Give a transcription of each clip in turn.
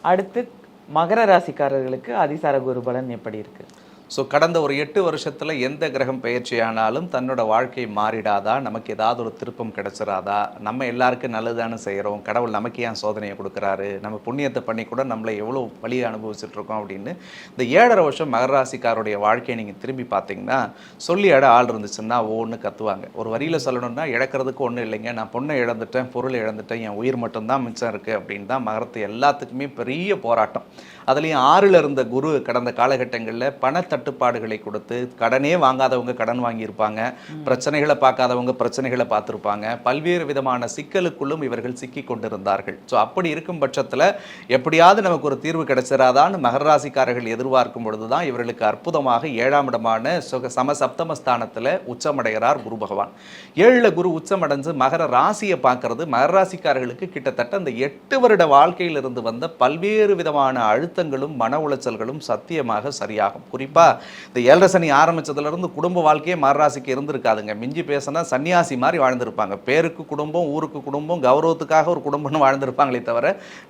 அடுத்து மகர ராசிக்காரர்களுக்கு அதிசார குரு பலன் எப்படி இருக்கு? ஸோ கடந்த ஒரு 8 வருஷத்தில் எந்த கிரகம் பயிற்சியானாலும் தன்னோட வாழ்க்கை மாறிடாதா, நமக்கு ஏதாவது ஒரு திருப்பம் கிடைச்சிடாதா, நம்ம எல்லாருக்கும் நல்லதானு செய்கிறோம், கடவுள் நமக்கு ஏன் சோதனையை கொடுக்குறாரு, நம்ம புண்ணியத்தை பண்ணி கூட நம்மளை எவ்வளோ வழியை அனுபவிச்சுட்ருக்கோம் அப்படின்னு இந்த 7.5 வருஷம் மகர ராசிக்காரோடைய வாழ்க்கையை நீங்கள் திரும்பி பார்த்தீங்கன்னா சொல்லி ஆள் இருந்துச்சுன்னா ஒவ்வொன்று கத்துவாங்க. ஒரு வரியில் சொல்லணும்னா இழக்கிறதுக்கு ஒன்றும் இல்லைங்க, நான் பொண்ணை இழந்துட்டேன், பொருளை இழந்துட்டேன், என் உயிர் மட்டும்தான் மிச்சம் இருக்குது அப்படின்னு தான் மகரத்து எல்லாத்துக்குமே பெரிய போராட்டம். அதுலேயும் 6ல் இருந்த குரு கடந்த காலகட்டங்களில் பண தட்டுப்பாடுகளை கொடுத்து கடனே வாங்காதவங்க கடன் வாங்கியிருப்பாங்க, பிரச்சனைகளை பார்க்காதவங்க பிரச்சனைகளை பார்த்துருப்பாங்க, பல்வேறு விதமான சிக்கலுக்குள்ளும் இவர்கள் சிக்கி கொண்டிருந்தார்கள். ஸோ அப்படி இருக்கும் பட்சத்தில் எப்படியாவது நமக்கு ஒரு தீர்வு கிடைச்சிடாதான்னு மகர ராசிக்காரர்கள் எதிர்பார்க்கும் பொழுது தான் இவர்களுக்கு அற்புதமாக 7ஆம் இடமான சமசப்தமஸ்தானத்தில் உச்சமடைகிறார் குரு பகவான். 7ல் குரு உச்சமடைஞ்சு மகர ராசியை பார்க்கறது மகர ராசிக்காரர்களுக்கு கிட்டத்தட்ட அந்த 8 வருட வாழ்க்கையிலிருந்து வந்த பல்வேறு விதமான அழுத்தங்களும் மன உளைச்சல்களும் சத்தியமாக சரியாகும். குறிப்பாக இந்த 7.5 சனி ஆரம்பித்ததுலேருந்து குடும்ப வாழ்க்கையே மகராசிக்கு இருந்திருக்காதுங்க. மிஞ்சி பேசினா சன்னியாசி மாதிரி வாழ்ந்திருப்பாங்க. பேருக்கு குடும்பம், ஊருக்கு குடும்பம், கௌரவத்துக்காக ஒரு குடும்பம்னு வாழ்ந்திருப்பாங்களே தவிர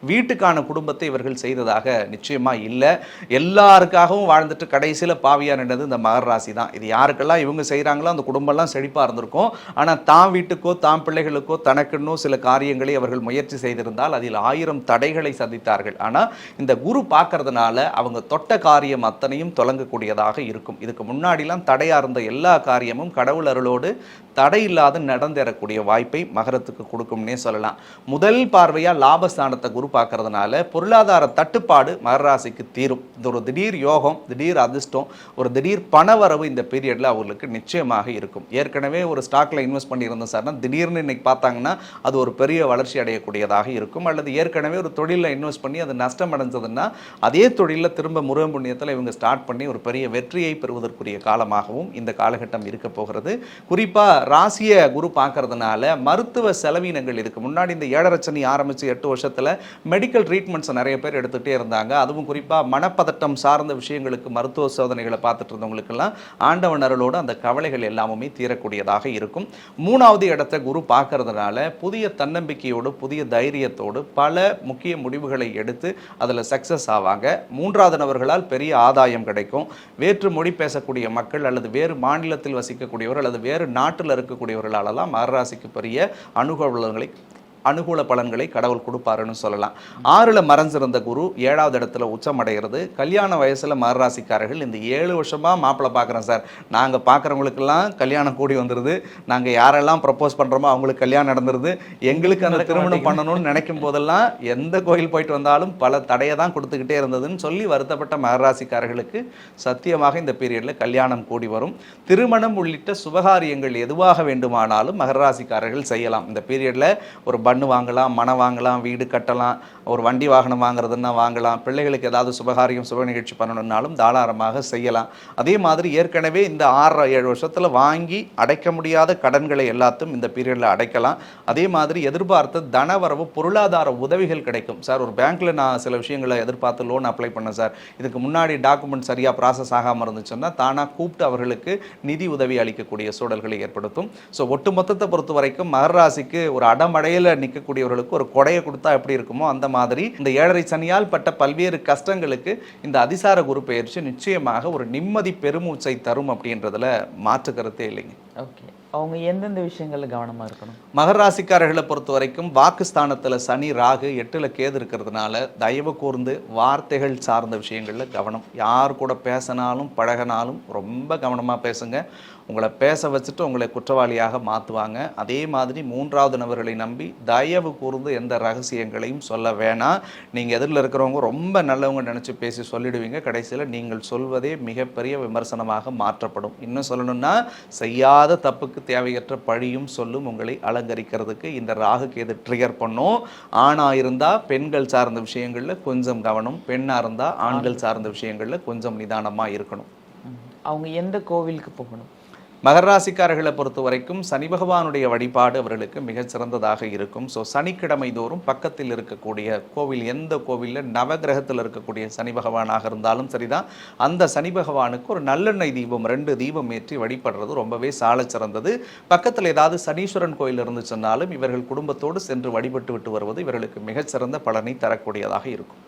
வீட்டுக்கான குடும்பத்தை இவர்கள் செய்ததாக நிச்சயமாக இல்லை. எல்லாருக்காகவும் வாழ்ந்துட்டு கடைசியில் பாவியாக நின்றது இந்த மகர ராசி தான். இது யாருக்கெல்லாம் இவங்க செய்கிறாங்களோ அந்த குடும்பம்லாம் செழிப்பாக இருந்திருக்கும். ஆனால் தான் வீட்டுக்கோ தான் பிள்ளைகளுக்கோ தனக்குன்னோ சில காரியங்களை அவர்கள் முயற்சி செய்திருந்தால் அதில் 1000 தடைகளை சந்தித்தார்கள். ஆனால் இந்த குரு பார்க்கறதுனால அவங்க தொட்ட காரியம் அத்தனையும் தொடங்கக்கூடியதாக இருக்கும். இதுக்கு முன்னாடிலாம் தடையாக இருந்த எல்லா காரியமும் கடவுள் அருளோடு தடையில்லாத நடந்தேறக்கூடிய வாய்ப்பை மகரத்துக்கு கொடுக்கும்னே சொல்லலாம். முதல் பார்வையாக லாபஸ்தானத்தை குரு பார்க்கறதுனால பொருளாதார தட்டுப்பாடு மகர ராசிக்கு தீரும். இது ஒரு திடீர் யோகம், திடீர் அதிர்ஷ்டம், ஒரு திடீர் பணவரவு இந்த பீரியடில் அவங்களுக்கு நிச்சயமாக இருக்கும். ஏற்கனவே ஒரு ஸ்டாக்ல இன்வெஸ்ட் பண்ணியிருந்தோம் சார்னா திடீர்னு இன்னைக்கு பார்த்தாங்கன்னா அது ஒரு பெரிய வளர்ச்சி அடையக்கூடியதாக இருக்கும். அல்லது ஏற்கனவே ஒரு தொழிலில் இன்வெஸ்ட் பண்ணி அது நஷ்டம் அடைஞ்சதுன்னா அதே தொழிலில் திரும்ப முருகன் புண்ணியத்தில் இவங்க ஸ்டார்ட் பண்ணி ஒரு பெரிய வெற்றியை பெறுவதற்குரிய காலமாகவும் இந்த காலகட்டம் இருக்க போகிறது. குறிப்பாக ராசியை குரு பார்க்கறதுனால மருத்துவ செலவினங்கள் இதுக்கு முன்னாடி இந்த 7.5 சனி ஆரம்பித்து 8 வருஷத்தில் மெடிக்கல் ட்ரீட்மெண்ட்ஸை நிறைய பேர் எடுத்துகிட்டே இருந்தாங்க. அதுவும் குறிப்பாக மனப்பதட்டம் சார்ந்த விஷயங்களுக்கு மருத்துவ சோதனைகளை பார்த்துட்டு இருந்தவங்களுக்கெல்லாம் ஆண்டவன் அருளோடு அந்த கவலைகள் எல்லாமே தீரக்கூடியதாக இருக்கும். 3வது இடத்தை குரு பார்க்கறதுனால புதிய தன்னம்பிக்கையோடு புதிய தைரியத்தோடு பல முக்கிய முடிவுகளை எடுத்து அதில் சக்ஸஸ் ஆவாங்க. 3வது நபர்களால் பெரிய ஆதாயம் கிடைக்கும். வேற்று மொழி பேசக்கூடிய மக்கள் அல்லது வேறு மாநிலத்தில் வசிக்கக்கூடியவர்கள் அல்லது வேறு நாட்டில் இருக்கக்கூடியவர்களாலெல்லாம் மகர ராசிக்கு பெரிய அனுகூல பலன்களை கடவுள் கொடுப்பாருன்னு சொல்லலாம். 6ல் மறைஞ்சிருந்த குரு 7வது இடத்துல உச்சமடைகிறது. கல்யாண வயசில் மகர ராசிக்காரர்கள் இந்த 7 வருஷமாக மாப்பிள்ளை பார்க்குறோம் சார், நாங்கள் பார்க்குறவங்களுக்கெல்லாம் கல்யாணம் கூடி வந்துடுது, நாங்கள் யாரெல்லாம் ப்ரப்போஸ் பண்ணுறோமோ அவங்களுக்கு கல்யாணம் நடந்துருது, எங்களுக்கு அந்த திருமணம் பண்ணணும்னு நினைக்கும் போதெல்லாம் எந்த கோயில் போயிட்டு வந்தாலும் பல தடையை தான் கொடுத்துக்கிட்டே இருந்ததுன்னு சொல்லி வருத்தப்பட்ட மகர ராசிக்காரர்களுக்கு சத்தியமாக இந்த பீரியடில் கல்யாணம் கூடி வரும். திருமணம் உள்ளிட்ட சுபகாரியங்கள் எதுவாக வேண்டுமானாலும் மகர ராசிக்காரர்கள் செய்யலாம். இந்த பீரியடில் ஒரு பண்ணு வாங்கலாம், மனம் வாங்கலாம், வீடு கட்டலாம், ஒரு வண்டி வாகனம் வாங்குறதுன்னா வாங்கலாம், பிள்ளைகளுக்கு ஏதாவது சுபகாரியம் சுப நிகழ்ச்சி பண்ணணும்னாலும் தாராளமாக செய்யலாம். அதே மாதிரி ஏற்கனவே இந்த 6-7 வருஷத்தில் வாங்கி அடைக்க முடியாத கடன்களை எல்லாத்தையும் இந்த பீரியடில் அடைக்கலாம். அதே மாதிரி எதிர்பார்த்த தனவரவு பொருளாதார உதவிகள் கிடைக்கும். சார் ஒரு பேங்க்கில் நான் சில விஷயங்களை எதிர்பார்த்து லோன் அப்ளை பண்ணேன் சார், இதுக்கு முன்னாடி டாக்குமெண்ட் சரியாக ப்ராசஸ் ஆகாமல் இருந்துச்சுன்னா தானாக கூப்பிட்டு அவர்களுக்கு நிதி உதவி அளிக்கக்கூடிய சூழல்களை ஏற்படுத்தும். ஸோ ஒட்டு மொத்தத்தை பொறுத்த வரைக்கும் மகர ராசிக்கு ஒரு அடமடையில் நிற்கக்கூடியவர்களுக்கு ஒரு கொடையை கொடுத்தா எப்படி இருக்குமோ அந்த மாதிரி இந்த 7.5 சனியால் பட்ட பல்வேறு கஷ்டங்களுக்கு இந்த அதிசார குரு பெயர்ச்சி நிச்சயமாக ஒரு நிம்மதி பெருமூச்சை தரும் அப்படின்றதுல மாற்று கருத்தே இல்லைங்க. ஓகே, அவங்க எந்தெந்த விஷயங்கள்ல கவனமா இருக்கணும்? மகர ராசிக்காரர்களை பொறுத்த வரைக்கும் வாக்குஸ்தானத்தில் சனி ராகு 8ல் கேது இருக்கிறதுனால தயவு கூர்ந்து வார்த்தைகள் சார்ந்த விஷயங்கள்ல கவனம். யார் கூட பேசினாலும் பழகினாலும் ரொம்ப கவனமாக பேசுங்க. உங்களை பேச வச்சுட்டு உங்களை குற்றவாளியாக மாற்றுவாங்க. அதே மாதிரி 3வது நபர்களை நம்பி தயவு கூர்ந்து எந்த ரகசியங்களையும் சொல்ல வேணாம். நீங்கள் எதிரில் இருக்கிறவங்க ரொம்ப நல்லவங்க நினச்சி பேசி சொல்லிடுவீங்க. கடைசியில் நீங்கள் சொல்வதே மிகப்பெரிய விமர்சனமாக மாற்றப்படும். இன்னும் சொல்லணும்னா செய்யாத தப்புக்கு தேவையற்ற பழியும் சொல்லும் உங்களை அலங்கரிக்கிறதுக்கு இந்த ராகு கேது ட்ரிகர் பண்ணும். ஆணாக இருந்தால் பெண்கள் சார்ந்த விஷயங்களில் கொஞ்சம் கவனம், பெண்ணாக இருந்தால் ஆண்கள் சார்ந்த விஷயங்களில் கொஞ்சம் நிதானமாக இருக்கணும். அவங்க எந்த கோவிலுக்கு போகணும்? மகர ராசிக்காரர்களை பொறுத்த வரைக்கும் சனி பகவானுடைய வழிபாடு அவர்களுக்கு மிகச்சிறந்ததாக இருக்கும். ஸோ சனிக்கிழமை தோறும் பக்கத்தில் இருக்கக்கூடிய கோவில், எந்த கோவிலில் நவகிரகத்தில் இருக்கக்கூடிய சனி பகவானாக இருந்தாலும் சரிதான், அந்த சனி பகவானுக்கு ஒரு நல்லெண்ணெய் தீபம் 2 தீபம் ஏற்றி வழிபடுறது ரொம்பவே சால சிறந்தது. பக்கத்தில் ஏதாவது சனீஸ்வரன் கோயில் இருந்து சொன்னாலும் இவர்கள் குடும்பத்தோடு சென்று வழிபட்டு விட்டு வருவது இவர்களுக்கு மிகச்சிறந்த பலனை தரக்கூடியதாக இருக்கும்.